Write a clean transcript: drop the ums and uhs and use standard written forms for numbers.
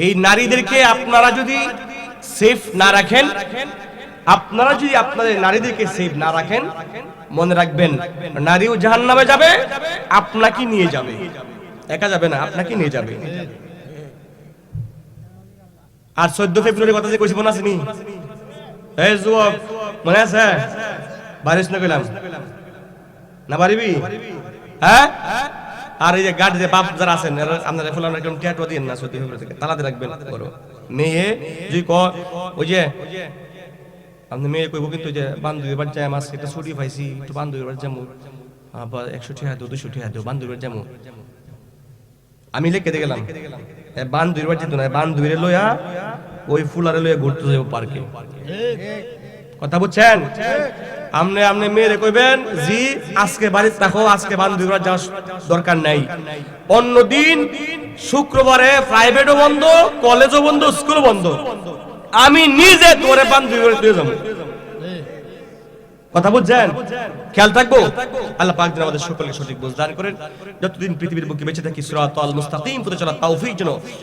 এই নারীদেরকে আপনারা যদি সেফ না রাখেন, আপনারা যদি আপনাদের নারীদেরকে সেফ না রাখেন, মনে রাখবেন নারীও জাহান্নামে যাবে, আপনাকে নিয়ে যাবে, একা যাবে না, আপনাকে নিয়ে যাবে। আর 14 ফেব্রুয়ারি কথা যে কইছি মনে আছে নি? এই যুবক মনে আছে? বারিশ না কইলাম না, পারিবি? হ্যাঁ, আর এই যে গার্ড যে বাপ যারা আছেন আপনারা ফুলান একদম ট্যাটু দিন না 14 ফেব্রুয়ারি থেকে, তালাতে রাখবেন বড় মেয়ে যদি ওই যে আপনি মেয়ে কইব কিন্তু যে বান্ধবীর বাড়ি যাই, মাছ একটা ছুটি পাইছি, একটু বান্ধবীর বাড়ি যাবো, আবার 100 টাকা দেবো, 200 টাকা দেবো, বান্ধবীর বাড়ি যাবো। আমি লিখে দিয়ে গেলাম বান্ধবীর বাড়ি যেত না, বান্ধবীর লইয়া ওই ফুলারে লইয়া ঘুরতে যাবো পার্কে। কথা বুঝছেন? আপনি মেয়েরে কইবেন জি আজকে বাড়িতে থাকো, আজকে বান্ধবীর বাড়ি যাওয়ার দরকার নাই। অন্যদিন শুক্রবারে প্রাইভেটও বন্ধ, কলেজও বন্ধ, স্কুলও বন্ধ, আমি নিজে তোরে বান্ধবীর বাড়ি দিয়ে যাবো। কথা বুঝছেন? খেয়াল থাকবো। আল্লাহ পাক যেন আমাদের সকলকে সঠিক বুঝ দান করেন। যতদিন পৃথিবীর বুকে বেঁচে থাকি সিরাতাল মুস্তাকিম পথে চলার তৌফিক যেন